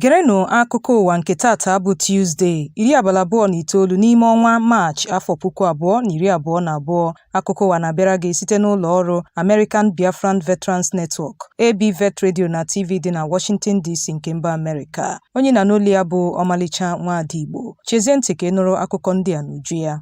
Gerenụ akụkọ ụwa nke tata bụ Tuesday, 29 n'ime ọnwa Maachị afọ 2022. Akụkọ ụwa na-abịara gị site n'ụlọ ọrụ American Biafran Veterans Network, ABVet Radio na TV dị na Washington DC nke mba Amerịka. Onye na n'olu ya bụ Omalicha Nwada Igbo. Chezie ntị ka ị nụrụ akụkọ ndị a n'uju ya.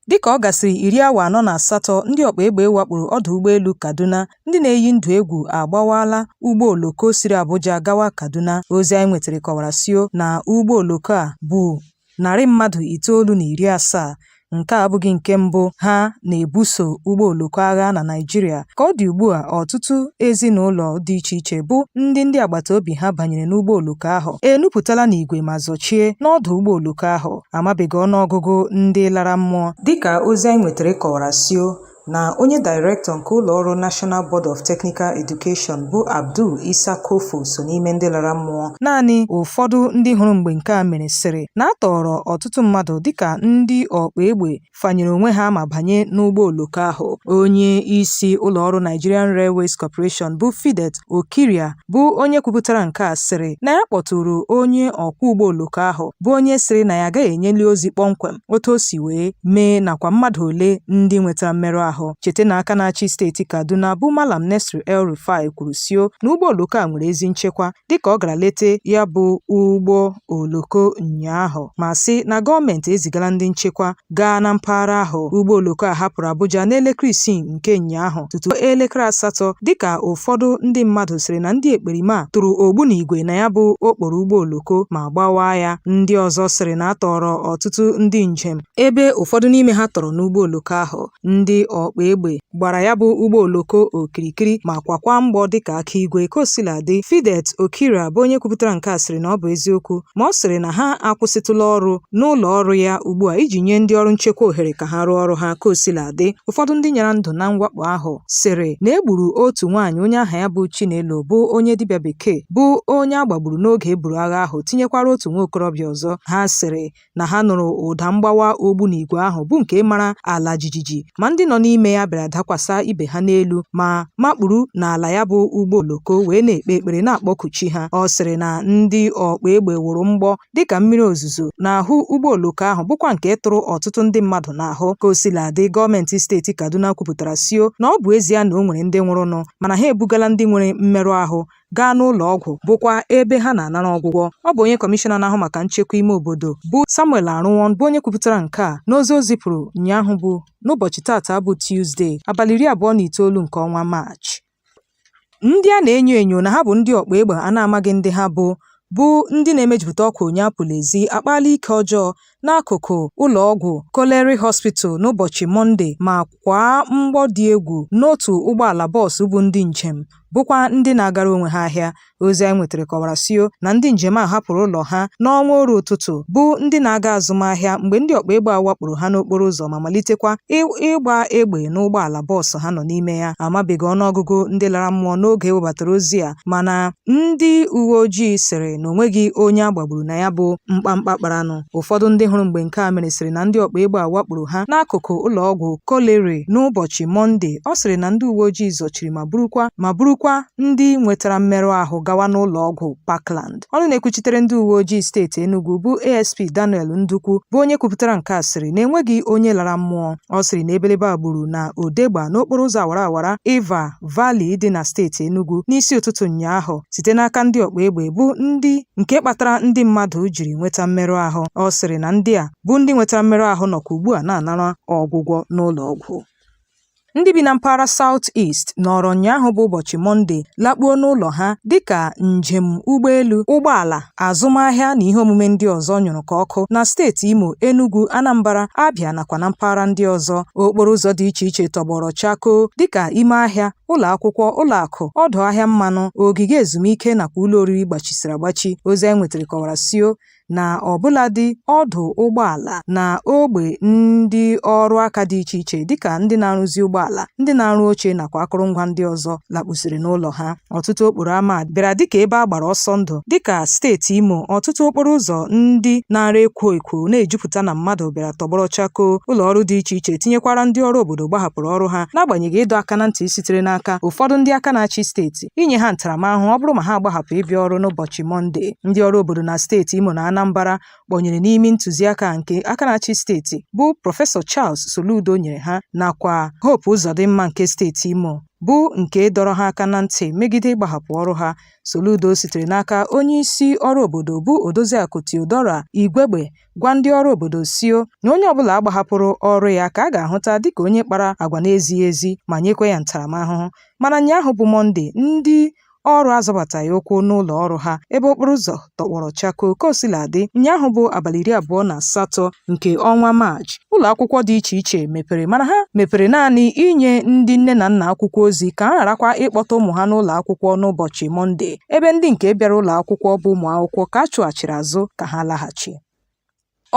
Dịka ọ gasịrị 48 ndị ọkpa egbe wakporo ọdụ ụgbọelu Kaduna, ndị na-eyi ndụ egwu agbawala ụgbọ oloko siri Abuja gawa Kaduna. Ozi anyị nwetara kọwara sio na ụgbọ oloko a bụ 970. Nke a abụghị nke mbụ ha na-ebuso ụgbọ oloko agha na Naịjirịa. Ka ọ dị ugbu a, ọtụtụ ezinụlọ dị iche iche bụ ndị agbata obi ha banyere n'ụgbọ oloko ahụ enupụtala n'igwe ma zọchie n'ọdụ ụgbọ oloko ahụ. Amabeghị ọnụọgụgụ ndị lara mmụọ. Dịka ozi anyị nwetara kọwara sio na onye Director nke ụlọọrụ National Board of Technical Education bụ Abdul Isa Kofo so n'ime ndị lara mmụọ. Naanị ụfọdụ ndị hụrụ mgbe nke a mere sịrị na a tọrọ ọtụtụ mmadụ dịka ndị ọkpa egbe fanyere onwe ha ma banye n'ụgbọ oloko ahụ. Onye isi ụlọọrụ Nigerian Railways Corporation bụ Fidet Okiria bụ onye kwupụtara nke a sịrị na ya kpọtụrụ onye ọkwọ ụgbọ oloko ahụ bụ onye sịrị na ya agaghị enyeli ozi kpọmkwem otu o si wee mee nakwa mmadụ ole ndị nwetara mmerụ ahụ. Chete na aka na-achị steeti Kaduna bụ Malam Nasir El-Rufai kwuru sio na ụgbọ oloko a nwere ezi nchekwa dịka ọ gara lete ya bụ ụgbọ oloko ụnyaahụ ma sị na gọọmenti ezigara ndị nchekwa gaa na mpaghara ahụ. Ụgbọ oloko a hapụrụ Abuja n'elekere 6 nke ụnyaahụ tutu elekere 8 dịka ụfọdụ ndị mmadụ sịrị na ndị ekperima tụrụ ogbunigwe na ya bụ okporo ụgbọ oloko ma gbawaa ya. Ndị ọzọ sịrị na a tọrọ ọtụtụ ndị njem ebe ụfọdụ n'ime ha tọrọ n'ụgbọ oloko ahụ. Ndị ọkpa egbe gbara ya bụ ụgbọ oloko okirikiri ma kwakwa mgbọ dịka aka igwe. Ka o sila dị, Fidet Okiria bụ onye kwupụtara nke a sịrị na ọ bụ eziokwu ma ọ sịrị na ha akwụsịtụla ọrụ n'ụlọ ọrụ ya ugbu a iji nye ndị ọrụ nchekwa ohere ka ha rụọ ọrụ ha. Ka o sila dị, ụfọdụ ndị nyere ndụ na mwakpo ahụ sịrị na egburu otu nwaanyị onye aha ya bụ Chinelo bụ onye dibịa bekee bụ onye agbagburu n'oge eburu agha ahụ, tinyekwara otu nwa okorobịa ọzọ. Ha sịrị na ha nụrụ ụda mgbawa ogbunigwe ahụ bụ nke mara ala jijiji ma ndị nọ n'ime ya bịara dakwasa ibe ha n'elu ma makpuru n'ala ya bụ ụgbọ oloko wee na-ekpe ekpere na-akpọku chi ha. Ọ sịrị na ndị ọkpa egbe wụrụ mgbọ dịka mmiri ozuzo n'ahụ ụgbọ oloko ahụ bụkwa nke tụrụ ọtụtụ ndị mmadụ n'ahụ. Ka o sila dị, gọọmenti steeti Kaduna kwupụtara sio na ọ bụ ezie na o nwere ndị nwụrụnụ mana ha ebugala ndị nwere mmerụ ahụ gaa n'ụlọ ọgwụ bụkwa ebe ha na-anara ọgwụgwọ. Ọ bụ onye kọmishọna na-ahụ maka nchekwa ime obodo bụ Samuel Arụwon bụ onye kwupụtara nke a n'ozi o zipụrụ ụnyaahụ bụ n'ụbọchị tata bụ Tuesday, abalị 29 nke ọnwa Maachị. Ndị a na-enyo enyo na ha bụ ndị ọkpa egbe a na-amaghị ndị ha bụ ndị na-emejupụta ọkụ onye apụla ezi akpala ike ọjọọ n'akụkụ ụlọ ọgwụ Colliery Hospital n'ụbọchị Mọnde ma kwaa mgbọ dị egwu n'otu ụgbọala bọọsụ bụ ndị njem bụkwa ndị na-agara onwe ha ahịa. Ozi anyị nwetara kọwara sio na ndị njem a hapụrụ ụlọ ha n'ọnwa oru ụtụtụ bụ ndị na-aga azụmahịa mgbe ndị ọkpa egbe wakporo ha n'okporo ụzọ ma malitekwa ịgba egbe n'ụgbọala bọọsụ ha nọ n'ime ya. Amabeghị ọnụọgụgụ ndị lara mmụọ n'oge ewebatara ozi a mana ndị uwe ojii sịrị na onweghị onye agbagburu na ya bụ mkpamkpa kparanụ. Ụfọdụ ndị hụrụ mgbe nke a mere sịrị na ndị ọkpa egbe wakporo ha n'akụkụ ụlọ ọgwụ Colliery n'ụbọchị Mọnde. Ọ sịrị na ndị uwe ojii zọchiri ma burukwa ndị nwetara mmerụ ahụ gawa n'ụlọ ọgwụ Parkland. Ọnụ na-ekwuchitere ndị uwe ojii steeti Enugu bụ ASP Daniel Ndukwu bụ onye kwupụtara nke a sịrị na enweghị onye lara mmụọ. Ọ sịrị na ebelebe agburu na odegba n'okporo ụzọ awara awara Iva Valley dị na steeti Enugu n'isi ụtụtụ ụnyaahụ site n'aka ndị ọkpa egbe bụ ndị nke kpatara ndị mmadụ jiri nweta mmerụ ahụ. Ọ sịrị na ndị a bụ ndị nwetara mmerụ ahụ nọkwa ugbu a na-anara ọgwụgwọ n'ụlọ ọgwụ. Ndị bi na mpaghara South East nọrọ ụnyaahụ bụ ụbọchị Mọnde lakpuo n'ụlọ ha dịka njem ụgbọelu, ụgbọala, azụmahịa na ihe omume ndị ọzọ nyụrụ ka ọkụ na steeti Imo, Enugu, Anambra, Abia nakwa na mpaghara ndị ọzọ. Okporo ụzọ dị iche iche tọgbọrọ chakoo dịka ime ahịa, ụlọ akwụkwọ, ụlọ akụ, ọdụ ahịa mmanụ, ogige ezumike nakwa ụlọ oriri gbachisiri agbachi. Ozi anyị nwetara kọwara sio na ọbụladị ọdụ ụgbọala na ogbe ndị ọrụ aka dị iche iche dịka ndị na-arụzi ụgbọala, ndị na-arụ oche nakwa akụrụngwa ndị ọzọ lakpụsịrị n'ụlọ ha. Ọtụtụ okporo ámá bịara dịka ebe a gbara ọsọ ndụ dịka steeti Imo. Ọtụtụ okporo ụzọ ndị na-ara ekwo ekwo na-ejupụta na mmadụ bịara tọgbọrọ chakoo. Ụlọ ọrụ dị iche iche tinyekwara ndị ọrụ obodo gbahapụrụ ọrụ ha n'agbanyeghị ịdọ aka na ntị sitere n'aka ụfọdụ ndị aka na-achị steeti inye ha ntaramahụhụ ọ bụrụ ma ha agbahapụ ịbịa ọrụ n'ụbọchị Mọnde. Ndị ọrụ obodo na steeti Imo na Anambra kpọnyere n'imi ntụziaka nke aka na-achị steeti bụ Prọfesọ Charles Soludo nyere ha nakwa Hope Uzodimma nke steeti Imo bụ nke dọrọ ha aka na ntị megide ịgbahapụ ọrụ ha. Soludo sitere n'aka onye isi ọrụ obodo bụ Odoziakụ Theodora Igwegbe gwa ndị ọrụ obodo sio na onye ọbụla agbahapụrụ ọrụ ya ka a ga-ahụta dịka onye kpara agwa na-ezighị ezi ma nyekwa ya ntaramahụhụ. Mana ụnyaahụ bụ Mọnde, ndị ọrụ azọbataghị ụkwụ n'ụlọ ọrụ ha ebe okporo ụzọ tọgbọrọ chakoo. Kosiladị, ụnyaahụ bụ abalị 28 nke ọnwa Maachị, ụlọ akwụkwọ dị iche iche mepere, mana ha mepere naanị inye ndị nne na nna akwụkwọ ozi ka ha gharakwa ịkpọta ụmụ ha n'ụlọ akwụkwọ n'ụbọchị Mọnde, ebe ndị nke bịara ụlọ akwụkwọ bụ ụmụ akwụkwọ ka a chụghachiri azụ ka ha laghachi.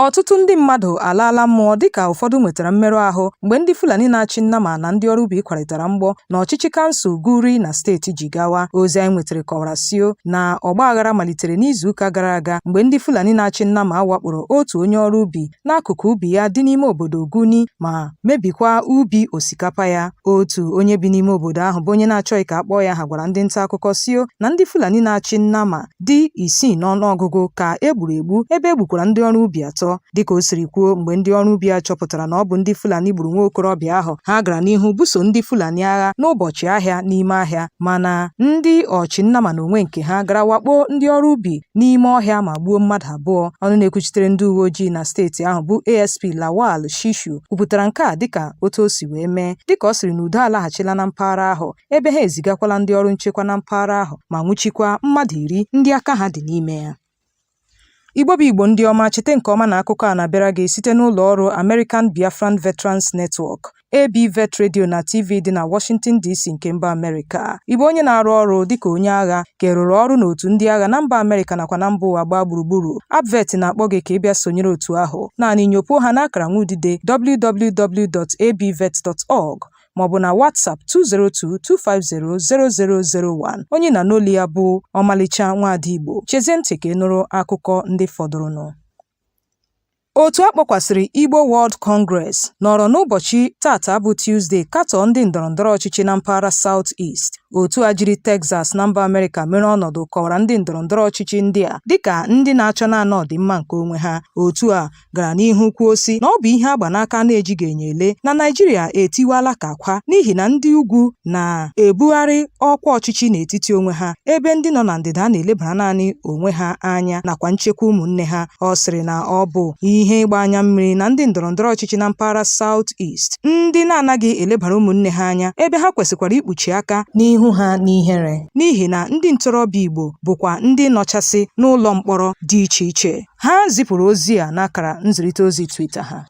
Ọtụtụ ndị mmadụ alaala mmụọ dịka ụfọdụ nwetara mmerụ ahụ mgbe ndị Fulani na-achị Nnama na ndị ọrụ ubi kwarịtara mgbọ na ọchịchị kansụl Guri na steeti Jigawa. Ozi anyị nwetara kọwara sio na ọgba aghara malitere n'izuụka gara aga mgbe ndị Fulani na-achị Nnama wakporo otu onye ọrụ ubi n'akụkụ ubi ya dị n'ime obodo Guni ma mebikwa ubi osikapa ya. Otu onye bi n'ime obodo ahụ bụ onye na-achọghị ka akpọọ ya aha gwara ndị nta akụkọ sio na ndị Fulani na-achị Nnama dị 6 n'ọnụọgụgụ ka egburu egbu ebe egbukwara ndị ọrụ ubi 3. Dịka o siri kwuo, mgbe ndị ọrụ ubi a chọpụtara na ọ bụ ndị Fulani gburu nwa okorobịa ahụ, ha gara n'ihu buso ndị Fulani agha n'ụbọchị ahịa n'ime ahịa, mana ndị ọchị Nnama na onwe nke ha gara wakpo ndị ọrụ ubi n'ime ọhịa ma gbuo mmadụ 2. Ọnụ na-ekwuchitere ndị uwe ojii na steeti ahụ bụ ASP Lawal Shishu kwupụtara nke a dịka otu o si wee mee, dịka ọ sịrị na udo alaghachila na mpaghara ahụ ebe ha ezigakwala ndị ọrụ nchekwa na mpaghara ahụ ma nwụchikwa mmadụ 10 ndị aka ha dị n'ime ya. Igbo bụ Igbo ndị ọma, chete nke ọma na akụkọ a na-abịara gị site n'ụlọ ọrụ American Biafran Veterans Network ABVet Radio na TV dị na Washington DC nke mba Amerịka. Igbo onye na-arụ ọrụ dịka onye agha ka rụrụ ọrụ n'otu ndị agha na mba Amerịka nakwa na mba ụwa gbaa gburugburu. ABVet na-akpọ gị ka ị bịa sonyere otu ahụ. Naanị nyopuo ha n'akara nwaudide www.abvet.org maọbụ na WhatsApp 202-250-0001. Onye na n'olu ya bụ Omalicha Nwada Igbo. Chezie ntị ka ị nụrụ akụkọ ndị fọdụrụnụ. Otu akpọkwasịrị Igbo World Congress nọrọ n'ụbọchị tata bụ Tuesday katọọ ndị ndọrọndọrọ ọchịchị na mpaghara South East. Otu a jiri Texas na mba Amerịka mere ọnọdụ kọwara ndị ndọrọndọrọ ọchịchị ndị a dịka ndị na-achọ naanị ọdịmma nke onwe ha. Otu a gara n'ihu kwuo sị na ọ bụ ihe agba n'aka na-ejighị enye ele na Naịjirịa etiwala ka akwa n'ihi na ndị ugwu na-ebugharị ọkwa ọchịchị n'etiti onwe ha ebe ndị nọ na ndịda na-elebara naanị onwe ha anya nakwa nchekwa ụmụnne ha. Ọ sịrị na ọ bụ ihe ịgba anya mmiri na ndị ndọrọndọrọ ọchịchị na mpaghara South East ndị na-anaghị elebara ụmụnne ha anya ebe ha kwesịkwara ikpuchi aka n'ihu ha n'ihere n'ihi na ndị ntorobịa Igbo bụkwa ndị nọchasị n'ụlọ mkpọrọ dị iche iche. Ha zipụrụ ozi a n'akara nzirịta ozi Twitter ha.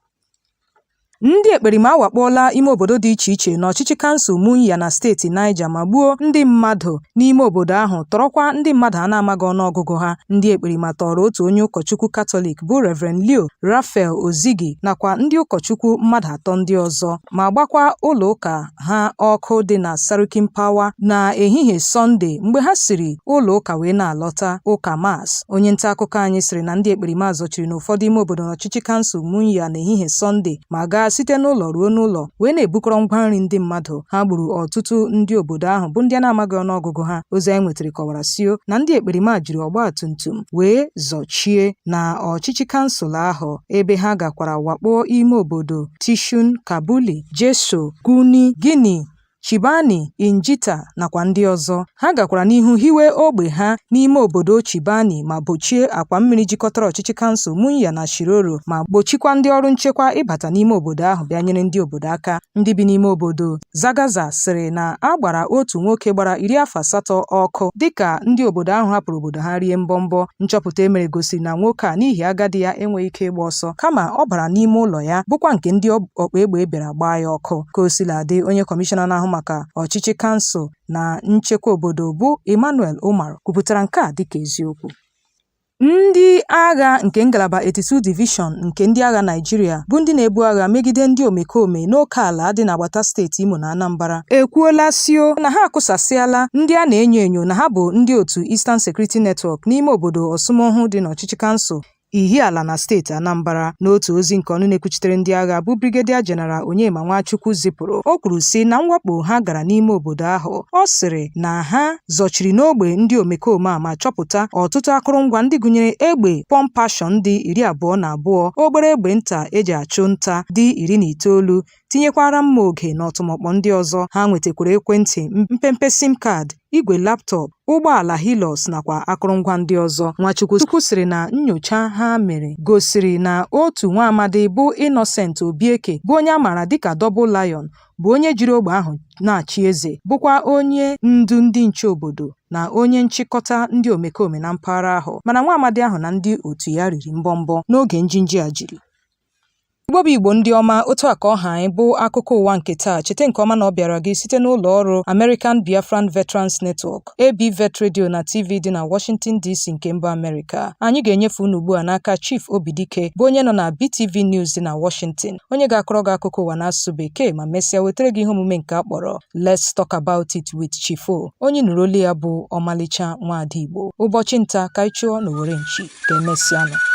Ndị ekperima awakpola ime obodo dị iche iche n'ọchịchị kansụl Munya na steeti Niger ma gbuo ndị mmadụ n'ime obodo ahụ, tọrọkwa ndị mmadụ a na-amaghị ọnụọgụgụ ha. Ndị ekperima tọrọ otu onye ụkọchukwu Katọlik bụ Reverend Leo Raphael Ozigi nakwa ndị ụkọchukwu mmadụ 3 ndị ọzọ ma gbakwa ụlọ ụka ha ọkụ dị na Sarukin Power na ehihie Sọnde mgbe ha siri ụlọ ụka wee na-alọta ụka Mass. Onye nta akụkọ anyị sịrị na ndị ekperima zọchiri n'ụfọdụ ime obodo n'ọchịchị kansụl Munya na ehihie Sọnde ma gaa site n'ụlọ ruo n'ụlọ wee na-ebukọrọ ngwa nri ndị mmadụ. Ha gburu ọtụtụ ndị obodo ahụ bụ ndị a na-amaghị ọnụọgụgụ ha. Ozi anyị nwetara kọwara sio na ndị ekperima jiri ọgba tumtum wee zọchie na ọchịchị kansụl ahụ ebe ha gakwara wakpo ime obodo Tishun, Kabuli, Jeso, Guni, Guinea, Chibani, Injita nakwa ndị ọzọ. Ha gakwara n'ihu hiwe ogbe ha n'ime obodo Chibani ma gbochie akwa mmiri jikọtara ọchịchị kansụl Munya na Shiroro ma gbochikwa ndị ọrụ nchekwa ịbata n'ime obodo ahụ bịa nyere ndị obodo aka. Ndị bi n'ime obodo Zagaza sịrị na a gbara otu nwoke gbara 80 ọkụ dịka ndị obodo ahụ hapụrụ obodo ha rie mbọmbọ. Nchọpụta emere gosiri na nwoke a n'ihi agadi ya enweghị ike ịgba ọsọ kama ọ bara n'ime ụlọ ya bụkwa nke ndị ọkpa egbe bịara gbaa ya ọkụ. Ka o siladị, onye kọmishọna na-ahụ maka ọchịchị kansụl na nchekwa obodo bụ Emmanuel Umar kwupụtara nke a dịka eziokwu. Ndị agha nke ngalaba 82 Division nke ndị agha Naịjirịa bụ ndị na-ebu agha megide ndị omekome n'oke ala dị n'agbata steeti Imo na Anambra ekwuola sio na ha akụsasịala ndị a na-enyo enyo na ha bụ ndị otu Eastern Security Network n'ime obodo Ọsụmohu dị n'ọchịchị kansụl Ihiala na steeti Anambra. N'otu ozi nke ọnụ na-ekwuchitere ndị agha bụ Brigadier General Onyema Nwachukwu zipụrụ, o kwuru sị na mwakpo ha gara n'ime obodo ahụ. Ọ sịrị na ha zọchiri n'ogbe ndị omekome a ma chọpụta ọtụtụ akụrụngwa ndị gụnyere egbe pump action dị 22, obere egbe nta eji achụ nta dị 19, tinyekwara mma oge na ọtụmọkpọ ndị ọzọ. Ha nwetakwara ekwentị, mpempe sim card, igwe laptop, ụgbọala Hilux nakwa akụrụngwa ndị ọzọ. Nwachukwu sịrị na nnyocha ha mere gosiri na otu nwa amadi bụ Innocent Obieke bụ onye a maara dịka Double Lion bụ onye jiri ogbe ahụ na-achị eze, bụkwa onye ndu ndị nche obodo na onye nchịkọta ndị omekome na mpaghara ahụ, mana nwa amadi ahụ na ndị otu ya riri mbọmbọ n'oge njinji a jiri. Igbo ndị ọma, otu a ka ọha anyị bụ akụkọ ụwa nke taa. Cheta nke ọma na ọ bịara gị site n'ụlọ ọrụ American Biafran Veterans Network ABVet Radio na TV dị na Washington DC nke mba Amerịka. Anyị ga-enyefe unu ugbu a n'aka Chief Obidike bụ onye nọ na BTV News dị na Washington, onye ga-akọrọ gị akụkọ ụwa n'asụsụ Bekee ma mesịa wetara gị ihe omume nke akpọrọ Let's Talk About It with Chief O. Onye nụrụ olu ya bụ Omalicha Nwada Igbo. Ụbọchị nta ka anyị chụọ n'Owere Nchi. Ka emesịanụ.